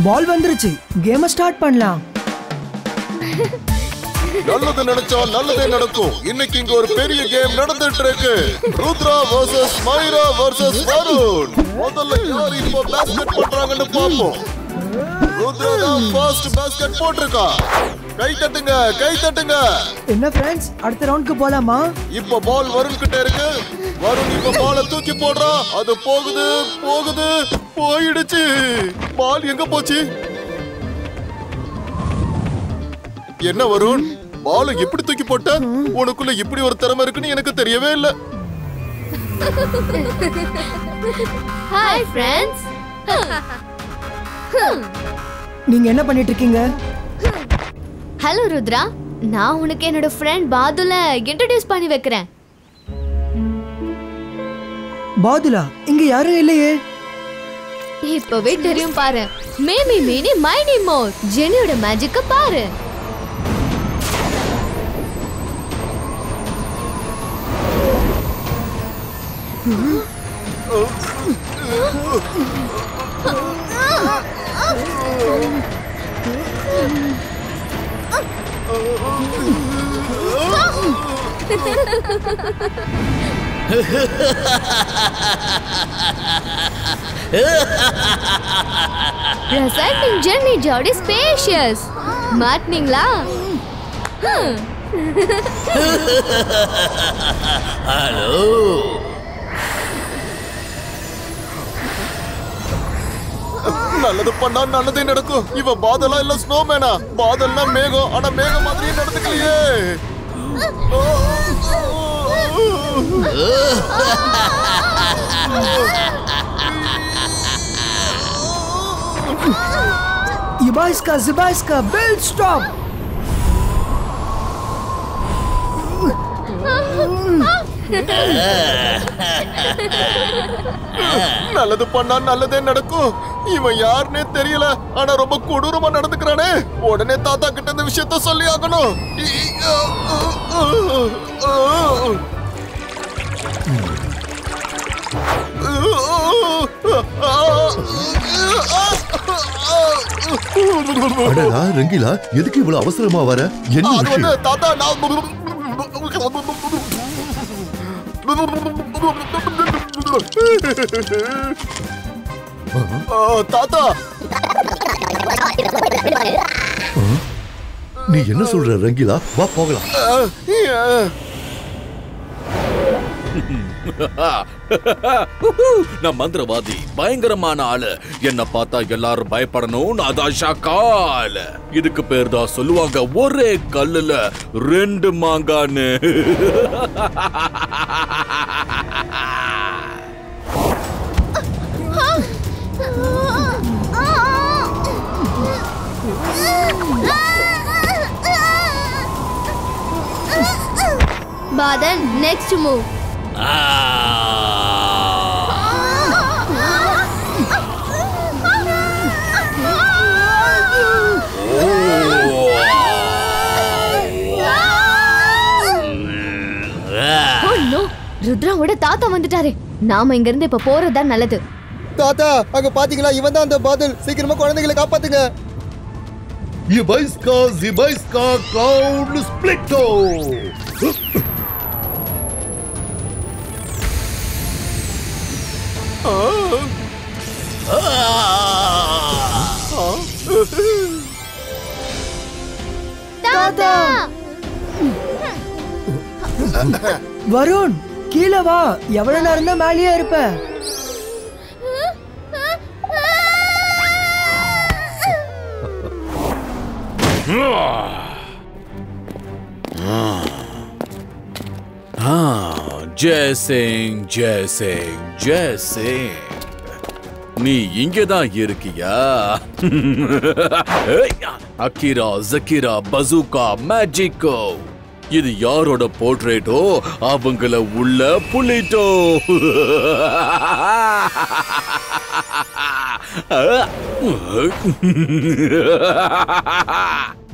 பால் வந்துருச்சு. Game start பண்ணலாம். நல்லது நினைச்சா நல்லதே நடக்கும். இன்னைக்கு இங்க ஒரு பெரிய கேம் நடந்துட்டு இருக்கு. Rudra versus மைரா versus Varun. முதல்ல யார் இப்போ பாஸ்கெட் பண்றாங்கன்னு பாப்போம். ருத்ரா தான் ஃபர்ஸ்ட் பாஸ்கெட் போட்டுருக்கா. கை தட்டுங்க, கை தட்டுங்க. என்ன फ्रेंड्स, அடுத்த ரவுண்டுக்கு போலாமா? இப்போ பால் வருண் கிட்ட இருக்கு. வருண் இப்போ பாலை தூக்கி போடுறா. அது போகுது போகுது போயிடுச்சு. பால் எங்க போச்சு? என்ன வருண், பாலை எப்படி தூக்கி போட்ட? உனக்குள்ள இப்படி ஒரு திறமை இருக்குன்னு எனக்கு தெரியவே இல்ல. Hi friends. நீங்க என்ன பண்ணிட்டு இருக்கீங்க? ஹலோ ருத்ரா, நான் உனக்கு என்னோட ஃப்ரெண்ட் பாதுல இன்ட்ரோடியூஸ் பண்ணி வைக்கிறேன். பாதுலா, இங்க யாரும் இல்லையே. இப்பவே தெரியும் பாரு. மேமி மினி மைனி மோர் ஜெனியோட மேஜிக்க பாரு. Presenting Jenny Jody Spacious. மாட்னீங்களா? ஹலோ. நல்லது பண்ணா நல்லதே நடக்கும். இவ பாதலா இல்ல ஸ்னோமேனா? பாதல்னா மேகம், ஆனா மேகம் மாதிரியே நடந்துக்கலையே. Zibaiska, Bill, stop! நல்லது பண்ணா நல்லதே நடக்கும். இவன் யாருன்னே தெரியல, ஆனா ரொம்ப கொடூரமா நடந்துக்கிறானே. உடனே தாத்தா கிட்ட இந்த விஷயத்த சொல்லி ஆகணும். அடடா ரங்கிலா, எதுக்கு இவ்வளவு அவசரமா வர? என்ன விஷயம்? தாத்தா, நான் தாத்தா, நீ என்ன சொல்ற ரங்கிலா? வா போகலாம். நான் மந்திரவாதி, பயங்கரமான ஆளு. என்ன பார்த்தா எல்லாரும் பயப்படணும். அதான் ஷாக்கால். இதுக்கு பேர் தான் சொல்லுவாங்க ஒரே கல்லுல ரெண்டு மாங்கான்னு. Badal, next move. ருத்ராவோட தாத்தா வந்துட்டாரு. நாம இங்க இருந்து இப்ப போறதா நல்லது. தாத்தா, அங்க பாத்தீங்களா? இவன் தான் அந்த பாதல். சீக்கிரமா குழந்தைகளை காப்பாத்துங்க. ஜிபைஸ்கா கிளவுட் ஸ்பிளிட்டோ. தாத்தா, வருண், கீழே வா. எவ்வளவு நேரம் தான் மேலேயே இருப்ப? ஜெய்சிங், நீ இங்கதான் இருக்கியா? அகிரா, ஜகிரா, பசூகா, மேஜிக்கோ. இது யாரோட போர்ட்ரேட்டோ அவங்கள உள்ள புள்ளிட்டோ.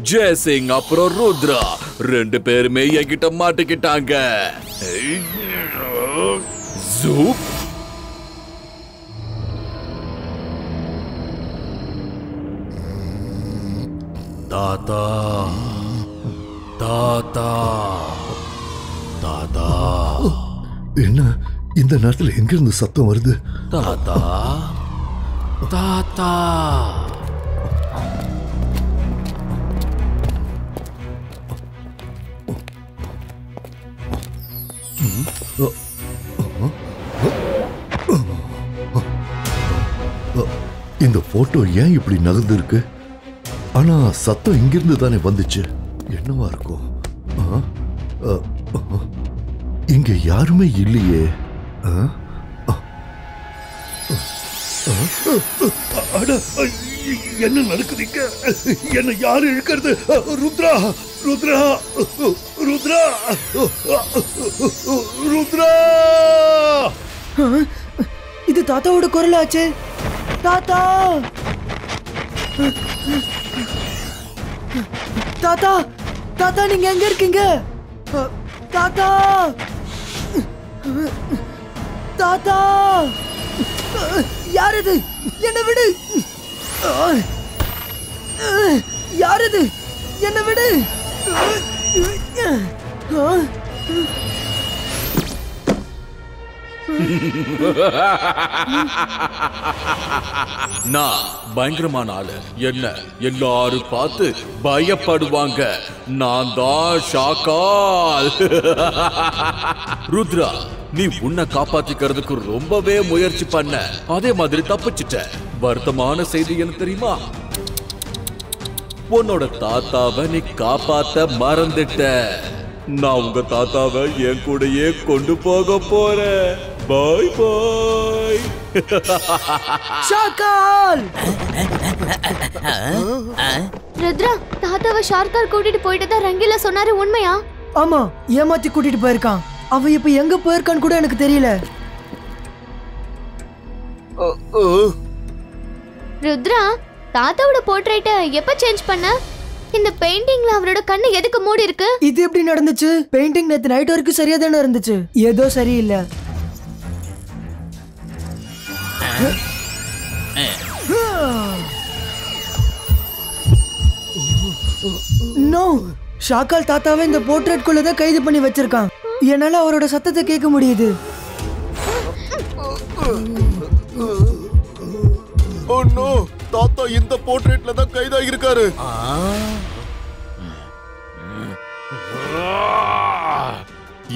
ஜெய்சிங் அப்புறம் ருத்ரா ரெண்டு பேருமே என்கிட்ட மாட்டிக்கிட்டாங்க. ஜூப். தாத்தா தாத்தா தாத்தா. என்ன இந்த நேரத்துல எங்க இருந்து சத்தம் வருது? தாத்தா தாத்தா. இந்த போட்டோ ஏன் இப்படி நகர்ந்து இருக்கு? ஆனா சத்தம் இங்கிருந்து தானே வந்துச்சு. என்னவா இருக்கும்? இங்க யாருமே இல்லையே. என்ன நடக்குதுங்க? என்ன யாரு இழுக்கிறது? ருத்ரா ருத்ரா ருத்ரா ருத்ரா. இது தாத்தாவோட குரல் ஆச்சு. தாத்தா தாத்தா தாத்தா நீங்க எங்க இருக்கீங்க? தாத்தா தாத்தா யாரது? என்ன விடு. யாரது? என்ன விடு. நான் பயங்கரமான ஆளு. என்ன எல்லாரும் பார்த்து பயப்படுவாங்க. நான் தான் ஷாக்கால். ருத்ரா, நீ உன்னை காப்பாத்திக்கிறதுக்கு ரொம்பவே முயற்சி பண்ண. அதே மாதிரி தப்பிச்சிட்ட. வருத்தமான செய்தி என்ன தெரியுமா? உன்னோட தாத்தாவை நீ காப்பாத்த மறந்துட்ட. நான் உங்க தாத்தாவை என் கூடயே கொண்டு போக போறேன். பாய் பாய். ஷாக்கால். ருத்ரா, தாத்தாவை ஷார்க்கால் கூட்டிட்டு போயிட்டு தான் ரங்கில சொன்னாரு. உண்மையா? ஆமா, ஏமாத்தி கூட்டிட்டு போயிருக்கான். அவன் இப்ப எங்க போயிருக்கான்னு கூட எனக்கு தெரியல. ருத்ரா, தாத்தாவோட போர்ட்ரைட்ட எப்ப சேஞ்ச் பண்ண? இந்த பெயிண்டிங்ல அவரோட கண்ணு எதுக்கு மூடி இருக்கு? இது எப்படி நடந்துச்சு? பெயிண்டிங் நேத்து நைட் வரைக்கும் சரியா தானே இருந்துச்சு. ஏதோ சரியில்லை. நோ, ஷாக்கால் தாத்தாவை இந்த போர்ட்ரேட் குள்ளதான் கைது பண்ணி வச்சிருக்கான். என்னால அவரோட சத்தத்தை கேட்க முடியுது. ஓ நோ, தாத்தா இந்த போர்ட்ரேட்ல தான் கைதாகி இருக்காரு.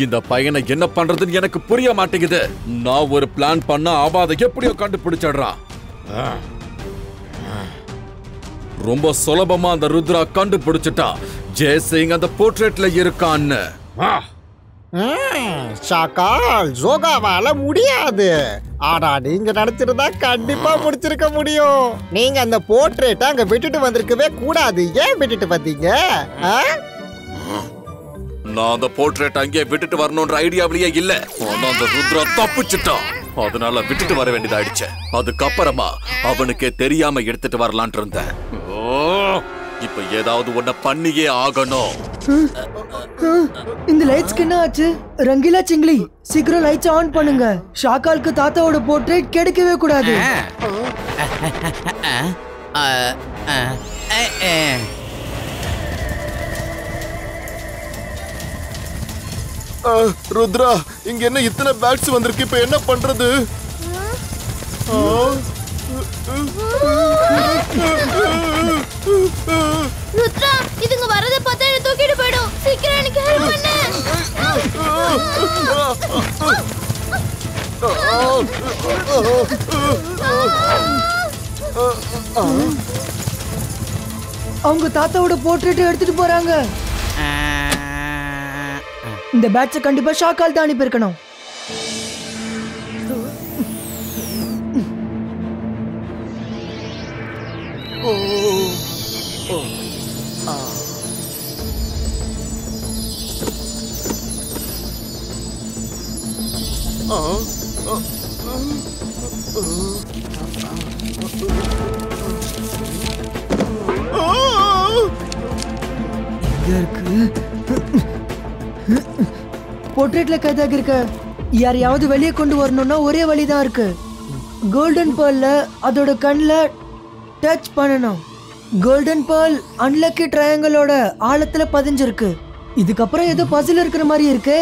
இந்த பையனை என்ன பண்றதுன்னு எனக்கு புரிய மாட்டேங்குது. நான் ஒரு பிளான் பண்ண அவன் அதை எப்படியோ கண்டுபிடிச்சிடுறான். ரொம்ப சுலபமா அந்த ருத்ரா கண்டுபிடிச்சிட்டா ஜெயசிங் அந்த போர்ட்ரேட்ல இருக்கான்னு. ஷாக்கால், ஜோகாவால முடியாது. ஆனா நீங்க நினைச்சிருந்தா கண்டிப்பா முடிச்சிருக்க முடியும். நீங்க அந்த போர்ட்ரேட்டை அங்க விட்டுட்டு வந்திருக்கவே கூடாது. ஏன் விட்டுட்டு வந்தீங்க? நான் அந்த போர்ட்ரேட் அங்கே விட்டுட்டு வரணும்ன்ற ஐடியாவிலேயே இல்ல. ஆனா அந்த ருத்ரா தப்பிச்சிட்டான். அதனால விட்டுட்டு வர வேண்டியதாயிடுச்சு. அதுக்கப்புறமா அவனுக்கே தெரியாம எடுத்துட்டு வரலான் இருந்தேன். இப்ப ஏதாவது ஒன்ன பண்ணியே ஆகணும். இந்த லைட்ஸ்க்கு என்ன ஆச்சு? ரங்கிலா சிங்லி, சீக்கிரம் லைட்ஸ் ஆன் பண்ணுங்க. ஷாக்காலுக்கு தாத்தாவோட போர்ட்ரேட் கிடைக்கவே கூடாது. ருத்ரா, இங்க என்ன இத்தனை பேட்ஸ் வந்திருக்கு? இப்ப என்ன பண்றது? ருத்ரா, இதுங்க வரத பார்த்தா என்ன தூக்கிட்டு போய்டும். சீக்கிரம் எனக்கு ஹெல்ப் பண்ணு. அவங்க தாத்தாவோட போர்ட்ரேட் எடுத்துட்டு போறாங்க. இந்த பேட்சை கண்டிப்பா ஷாக்கால் தான் அனுப்பியிருக்கணும். போர்ட்ரேட்ல கைதாக இருக்க யாரையாவது வெளியே கொண்டு வரணும்னா ஒரே வழிதான் இருக்கு. கோல்டன் பேர்ல அதோட கண்ணில் டச் பண்ணணும். கோல்டன் பால் அன்லக்கி ட்ரையாங்கிளோட ஆழத்துல பதிஞ்சிருக்கு. இதுக்கப்புறம் ஏதோ பசில் இருக்கிற மாதிரி இருக்கு.